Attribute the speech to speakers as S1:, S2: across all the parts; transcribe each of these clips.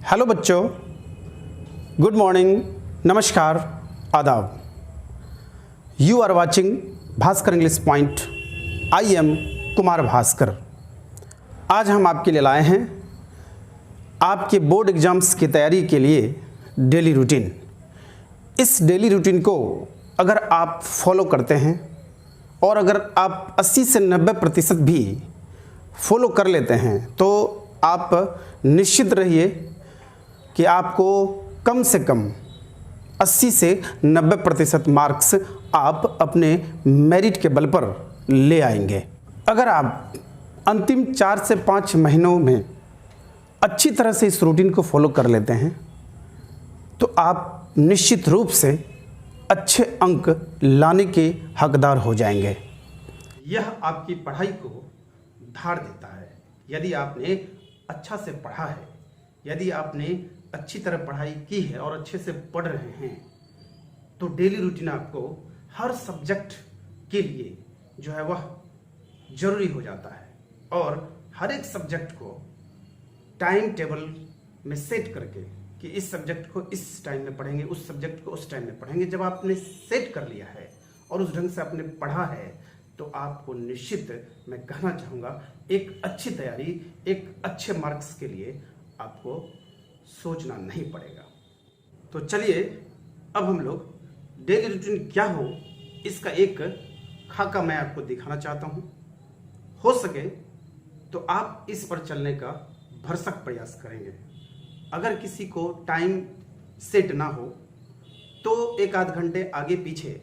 S1: Hello बच्चों, good morning, नमस्कार, आदाब। You are watching Bhaskar English point. I am Kumar Bhaskar. आज हम आपके लिए लाए हैं आपके बोर्ड एग्जाम्स की तैयारी के लिए डेली रूटीन। इस डेली रूटीन को अगर आप फॉलो करते हैं और अगर आप 80 से 90% भी फॉलो कर लेते हैं तो आप निश्चित रहिए कि आपको कम से कम 80 से 90% मार्क्स आप अपने मेरिट के बल पर ले आएंगे। अगर आप अंतिम 4 से 5 महीनों में अच्छी तरह से इस रूटीन को फॉलो कर लेते हैं तो आप निश्चित रूप से अच्छे अंक लाने के हकदार हो जाएंगे। यह आपकी पढ़ाई को धार देता है। यदि आपने अच्छा से पढ़ा है, यदि आपने अच्छी तरह पढ़ाई की है और अच्छे से पढ़ रहे हैं तो डेली रूटीन आपको हर सब्जेक्ट के लिए जो है वह जरूरी हो जाता है और हर एक सब्जेक्ट को टाइम टेबल में सेट करके कि इस सब्जेक्ट को इस टाइम में पढ़ेंगे, उस सब्जेक्ट को उस टाइम में पढ़ेंगे। जब आपने सेट कर लिया है और उस ढंग से आपने पढ़ा है तो आपको निश्चित मैं कहना चाहूँगा एक अच्छी तैयारी, एक अच्छे मार्क्स के लिए आपको सोचना नहीं पड़ेगा। तो चलिए अब हम लोग डेली रूटीन क्या हो इसका एक खाका मैं आपको दिखाना चाहता हूँ। हो सके तो आप इस पर चलने का भरसक प्रयास करेंगे। अगर किसी को टाइम सेट ना हो तो 1-8 घंटे आगे पीछे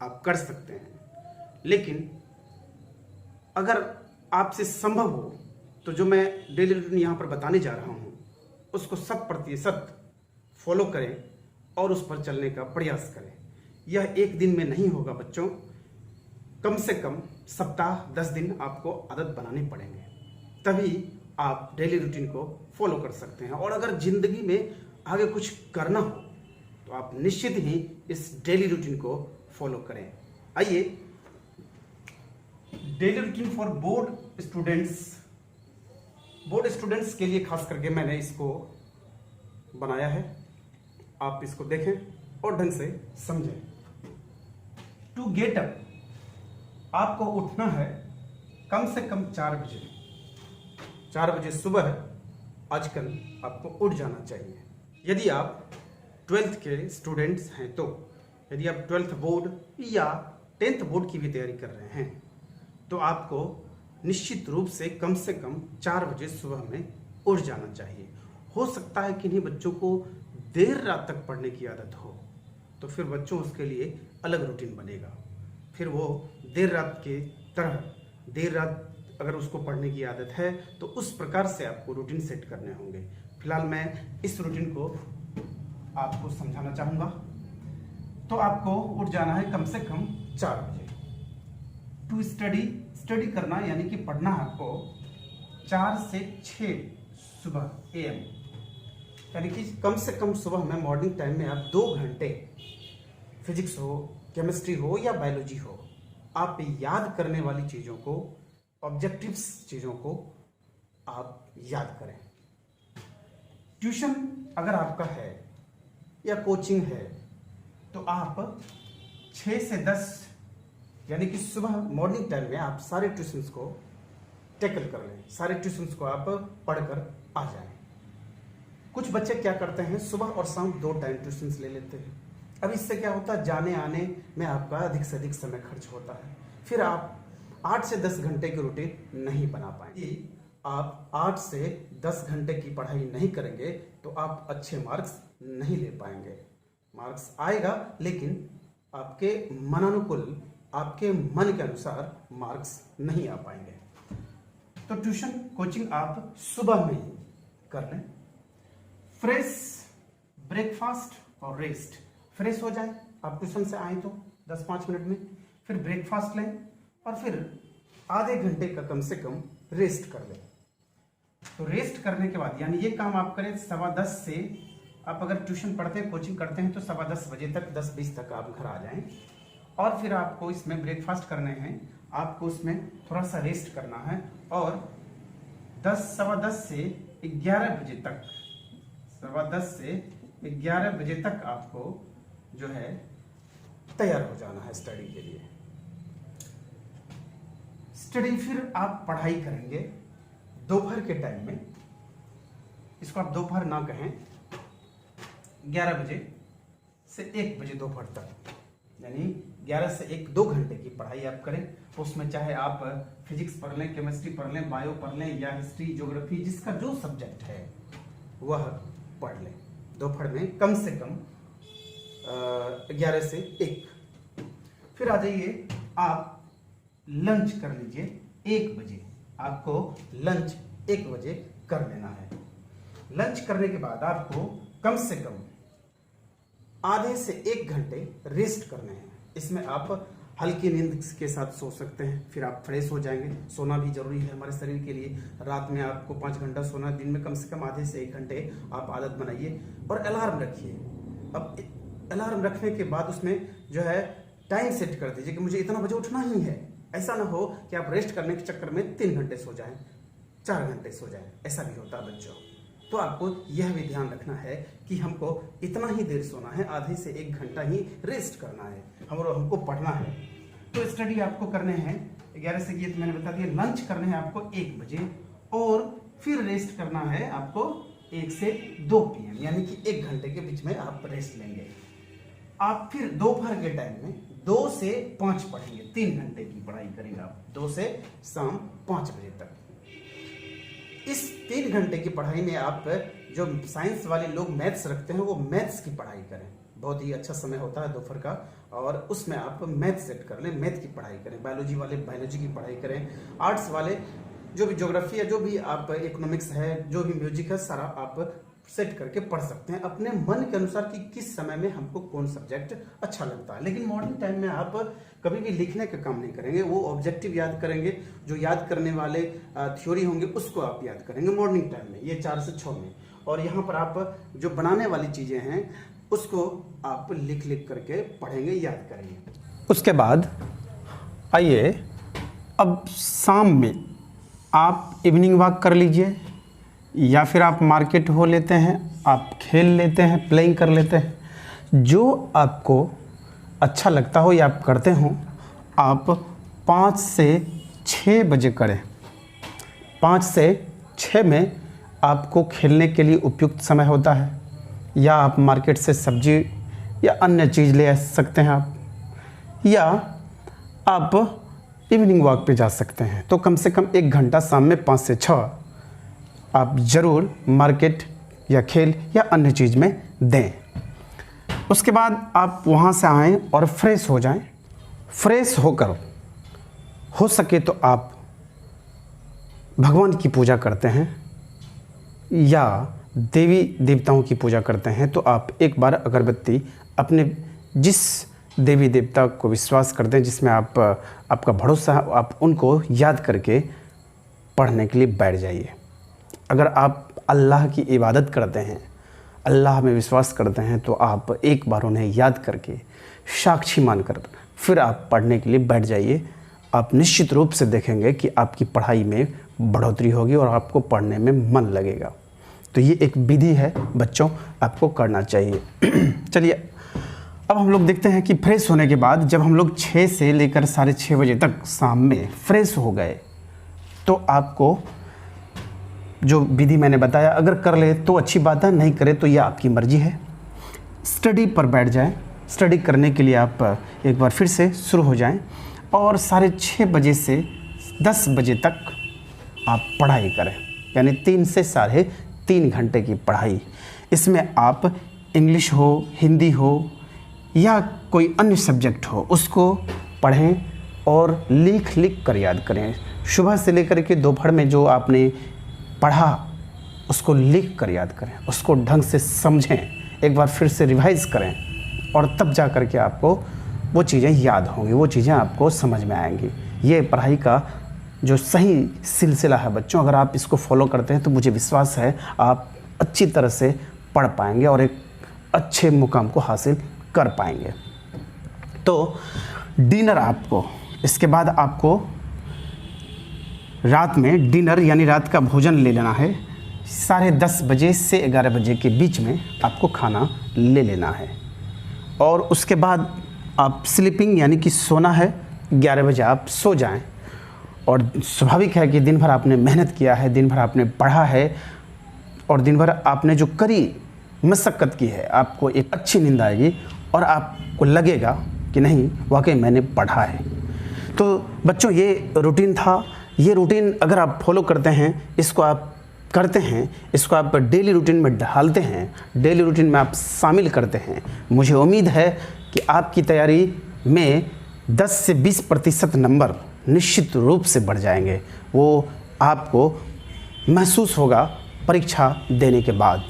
S1: आप कर सकते हैं, लेकिन अगर आपसे संभव हो तो जो मैं डेली रूटीन यहाँ पर बताने जा रहा हूँ उसको 100% फॉलो करें और उस पर चलने का प्रयास करें। यह एक दिन में नहीं होगा बच्चों, कम से कम सप्ताह 10 दिन आपको आदत बनानी पड़ेंगे, तभी आप डेली रूटीन को फॉलो कर सकते हैं। और अगर जिंदगी में आगे कुछ करना हो तो आप निश्चित ही इस डेली रूटीन को फॉलो करें। आइए, daily routine for board students के लिए खास करके मैंने इसको बनाया है। आप इसको देखें और ढंग से समझें। टू गेट अप, आपको उठना है कम से कम 4 बजे। 4 बजे सुबह आजकल आपको उठ जाना चाहिए। यदि आप 12th के स्टूडेंट्स हैं तो यदि आप 12th बोर्ड या 10th बोर्ड की भी तैयारी कर रहे हैं तो आपको निश्चित रूप से कम 4 बजे सुबह में उठ जाना चाहिए। हो सकता है कि इन्हीं बच्चों को देर रात तक पढ़ने की आदत हो तो फिर बच्चों उसके लिए अलग रूटीन बनेगा। फिर वो देर रात अगर उसको पढ़ने की आदत है तो उस प्रकार से आपको रूटीन सेट करने होंगे। फिलहाल मैं इस रूटीन को आपको समझाना चाहूँगा। तो आपको उठ जाना है कम से कम 4 बजे। टू स्टडी करना यानी कि पढ़ना है आपको 4 से 6 सुबह AM, यानी कि कम से कम सुबह में मॉर्निंग टाइम में आप 2 घंटे फिजिक्स हो, केमिस्ट्री हो या बायोलॉजी हो, आप याद करने वाली चीज़ों को, ऑब्जेक्टिव्स चीज़ों को आप याद करें। ट्यूशन अगर आपका है या कोचिंग है तो आप 6 से 10 यानी कि सुबह मॉर्निंग टाइम में आप सारे ट्यूशन्स को टैकल कर लें, सारे ट्यूशन्स को आप पढ़कर आ जाएं। कुछ बच्चे क्या करते हैं, सुबह और शाम 2 टाइम ट्यूशन्स ले लेते हैं। अब इससे क्या होता है, जाने आने में आपका अधिक से अधिक समय खर्च होता है। फिर आप 8 से 10 घंटे की रूटीन नहीं बना पाएंगे। आप 8 से 10 घंटे की पढ़ाई नहीं करेंगे तो आप अच्छे मार्क्स नहीं ले पाएंगे। मार्क्स आएगा लेकिन आपके मनानुकूल, आपके मन के अनुसार मार्क्स नहीं आ पाएंगे। तो ट्यूशन कोचिंग आप सुबह में ही कर लें। फ्रेश ब्रेकफास्ट और रेस्ट, फ्रेश हो जाए आप ट्यूशन से आए तो 10-5 मिनट में, फिर ब्रेकफास्ट लें और फिर आधे घंटे का कम से कम रेस्ट कर लें। तो रेस्ट करने के बाद यानी ये काम आप करें 10:15 से, आप अगर ट्यूशन पढ़ते हैं, कोचिंग करते हैं तो 10:15 बजे तक, 10:20 तक आप घर आ जाएं। और फिर आपको इसमें ब्रेकफास्ट करने हैं, आपको उसमें थोड़ा सा रेस्ट करना है और 10, 10:15 से 11 बजे तक सवा 10 से 11 बजे तक आपको जो है तैयार हो जाना है स्टडी के लिए। स्टडी फिर आप पढ़ाई करेंगे दोपहर के टाइम में। इसको आप दोपहर ना कहें, 11 बजे से 1 बजे दोपहर तक, यानी 11 से 1-2 घंटे की पढ़ाई आप करें। उसमें चाहे आप फिजिक्स पढ़ लें, केमिस्ट्री पढ़ लें, बायो पढ़ लें या हिस्ट्री, ज्योग्राफी, जिसका जो सब्जेक्ट है वह पढ़ लें दोपहर में, कम से कम 11 से 1। फिर आ जाइए, आप लंच कर लीजिए 1 बजे। आपको लंच 1 बजे कर लेना है। लंच करने के बाद आपको कम से कम आधे से 1 घंटे रेस्ट करने हैं। इसमें आप हल्की नींद के साथ सो सकते हैं, फिर आप फ्रेश हो जाएंगे। सोना भी जरूरी है हमारे शरीर के लिए। रात में आपको 5 घंटा सोना, दिन में कम से कम आधे से 1 घंटे आप आदत बनाइए और अलार्म रखिए। अब अलार्म रखने के बाद उसमें जो है टाइम सेट कर दीजिए कि मुझे इतना बजे उठना ही है। ऐसा ना हो कि आप रेस्ट करने के चक्कर में 3 घंटे सो जाएं, 4 घंटे सो जाएं, ऐसा भी होता है बच्चों। तो आपको यह भी ध्यान रखना है कि हमको इतना ही देर सोना है, आधे से 1 घंटा ही रेस्ट करना है, हमको पढ़ना है। तो स्टडी आपको करने हैं 11 से, ये तो मैंने बता दिया। लंच करने हैं आपको 1 बजे और फिर रेस्ट करना है आपको 1 से 2 PM, यानी कि 1 घंटे के बीच में आप रेस्ट लेंगे। आप फिर दोपहर के टाइम में 2 से 5 पढ़ेंगे, 3 घंटे की पढ़ाई करेंगे आप, 2 से शाम 5 बजे तक। इस 3 घंटे की पढ़ाई में आप जो साइंस वाले लोग मैथ्स रखते हैं वो मैथ्स की पढ़ाई करें। बहुत ही अच्छा समय होता है दोपहर का, और उसमें आप मैथ सेट कर लें, मैथ की पढ़ाई करें। बायोलॉजी वाले बायोलॉजी की पढ़ाई करें। आर्ट्स वाले जो भी ज्योग्राफी है, जो भी आप इकोनॉमिक्स है, जो भी म्यूजिक है, सारा आप सेट करके पढ़ सकते हैं अपने मन के अनुसार कि किस समय में हमको कौन सब्जेक्ट अच्छा लगता है। लेकिन मॉर्निंग टाइम में आप कभी भी लिखने का काम नहीं करेंगे, वो ऑब्जेक्टिव याद करेंगे। जो याद करने वाले थ्योरी होंगे उसको आप याद करेंगे मॉर्निंग टाइम में, ये 4 से 6 में। और यहाँ पर आप जो बनाने वाली चीज़ें हैं उसको आप लिख करके पढ़ेंगे, याद करेंगे। उसके बाद आइए, अब शाम में आप इवनिंग वॉक कर लीजिए, या फिर आप मार्केट हो लेते हैं, आप खेल लेते हैं, प्लेइंग कर लेते हैं। जो आपको अच्छा लगता हो या आप करते हो, आप 5 से 6 बजे करें। 5 से 6 में आपको खेलने के लिए उपयुक्त समय होता है, या आप मार्केट से सब्जी या अन्य चीज़ ले आ सकते हैं आप, या आप इवनिंग वॉक पे जा सकते हैं। तो कम से कम 1 घंटा शाम में 5 से 6 आप ज़रूर मार्केट या खेल या अन्य चीज़ में दें। उसके बाद आप वहाँ से आएँ और फ्रेश हो जाएं। फ्रेश होकर हो सके तो आप भगवान की पूजा करते हैं या देवी देवताओं की पूजा करते हैं, तो आप एक बार अगरबत्ती अपने जिस देवी देवता को विश्वास करते हैं, जिसमें आपका भरोसा, आप उनको याद करके पढ़ने के लिए बैठ जाइए। अगर आप अल्लाह की इबादत करते हैं, अल्लाह में विश्वास करते हैं, तो आप एक बार उन्हें याद करके साक्षी मानकर फिर आप पढ़ने के लिए बैठ जाइए। आप निश्चित रूप से देखेंगे कि आपकी पढ़ाई में बढ़ोतरी होगी और आपको पढ़ने में मन लगेगा। तो ये एक विधि है बच्चों, आपको करना चाहिए। चलिए अब हम लोग देखते हैं कि फ्रेश होने के बाद जब हम लोग 6 से लेकर 6:30 बजे तक शाम में फ्रेश हो गए, तो आपको जो विधि मैंने बताया अगर कर ले तो अच्छी बात है, नहीं करे तो यह आपकी मर्जी है। स्टडी पर बैठ जाएं। स्टडी करने के लिए आप एक बार फिर से शुरू हो जाएं और 6:30 बजे से 10 बजे तक आप पढ़ाई करें, यानी 3 से 3.5 घंटे की पढ़ाई। इसमें आप इंग्लिश हो, हिंदी हो या कोई अन्य सब्जेक्ट हो, उसको पढ़ें और लिख कर याद करें। सुबह से लेकर के दोपहर में जो आपने पढ़ा उसको लिख कर याद करें, उसको ढंग से समझें, एक बार फिर से रिवाइज़ करें, और तब जा कर के आपको वो चीज़ें याद होंगी, वो चीज़ें आपको समझ में आएंगी। ये पढ़ाई का जो सही सिलसिला है बच्चों, अगर आप इसको फॉलो करते हैं तो मुझे विश्वास है आप अच्छी तरह से पढ़ पाएंगे और एक अच्छे मुकाम को हासिल कर पाएंगे। तो डिनर आपको, इसके बाद आपको रात में डिनर यानी रात का भोजन ले लेना है 10:30 बजे से 11 बजे के बीच में आपको खाना ले लेना है। और उसके बाद आप स्लीपिंग यानी कि सोना है, 11 बजे आप सो जाएं। और स्वाभाविक है कि दिन भर आपने मेहनत किया है, दिन भर आपने पढ़ा है और दिन भर आपने जो करी मशक्क़त की है, आपको एक अच्छी नींद आएगी और आपको लगेगा कि नहीं वाकई मैंने पढ़ा है। तो बच्चों ये रूटीन था। ये रूटीन अगर आप फॉलो करते हैं, इसको आप करते हैं, इसको आप डेली रूटीन में ढालते हैं, डेली रूटीन में आप शामिल करते हैं, मुझे उम्मीद है कि आपकी तैयारी में 10 से 20% नंबर निश्चित रूप से बढ़ जाएंगे। वो आपको महसूस होगा परीक्षा देने के बाद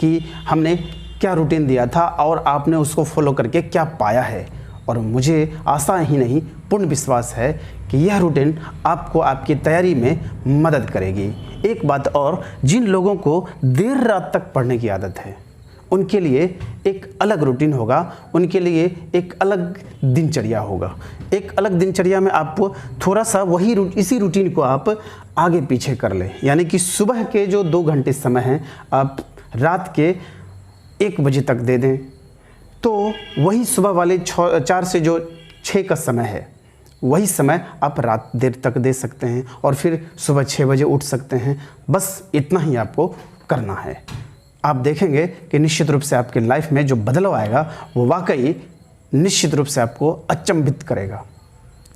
S1: कि हमने क्या रूटीन दिया था और आपने उसको फॉलो करके क्या पाया है। और मुझे आशा ही नहीं पूर्ण विश्वास है कि यह रूटीन आपको आपकी तैयारी में मदद करेगी। एक बात और, जिन लोगों को देर रात तक पढ़ने की आदत है उनके लिए एक अलग रूटीन होगा, उनके लिए एक अलग दिनचर्या होगा। एक अलग दिनचर्या में आप थोड़ा सा इसी रूटीन को आप आगे पीछे कर लें, यानी कि सुबह के जो 2 घंटे समय हैं आप रात के 1 बजे तक दे दें, तो वही सुबह वाले 4 से जो 6 का समय है वही समय आप रात देर तक दे सकते हैं और फिर सुबह 6 बजे उठ सकते हैं। बस इतना ही आपको करना है। आप देखेंगे कि निश्चित रूप से आपके लाइफ में जो बदलाव आएगा वो वाकई निश्चित रूप से आपको अचंभित करेगा।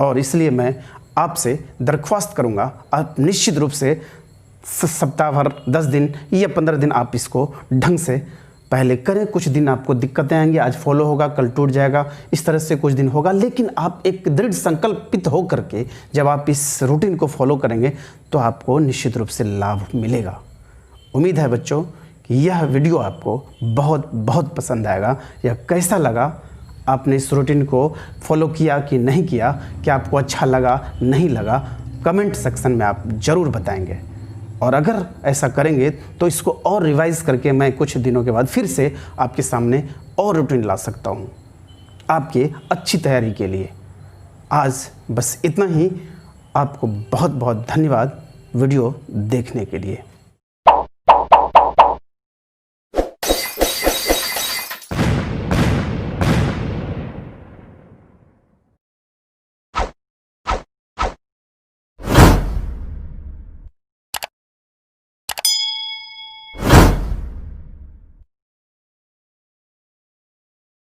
S1: और इसलिए मैं आपसे दरख्वास्त करूंगा, आप निश्चित रूप से सप्ताह भर 10 दिन या 15 दिन आप इसको ढंग से पहले करें। कुछ दिन आपको दिक्कतें आएंगी, आज फॉलो होगा कल टूट जाएगा, इस तरह से कुछ दिन होगा, लेकिन आप एक दृढ़ संकल्पित हो करके जब आप इस रूटीन को फॉलो करेंगे तो आपको निश्चित रूप से लाभ मिलेगा। उम्मीद है बच्चों कि यह वीडियो आपको बहुत बहुत पसंद आएगा। यह कैसा लगा, आपने इस रूटीन को फॉलो किया कि नहीं किया, क्या आपको अच्छा लगा नहीं लगा, कमेंट सेक्शन में आप ज़रूर बताएंगे। और अगर ऐसा करेंगे तो इसको और रिवाइज़ करके मैं कुछ दिनों के बाद फिर से आपके सामने और रूटीन ला सकता हूँ आपके अच्छी तैयारी के लिए। आज बस इतना ही। आपको बहुत बहुत धन्यवाद वीडियो देखने के लिए।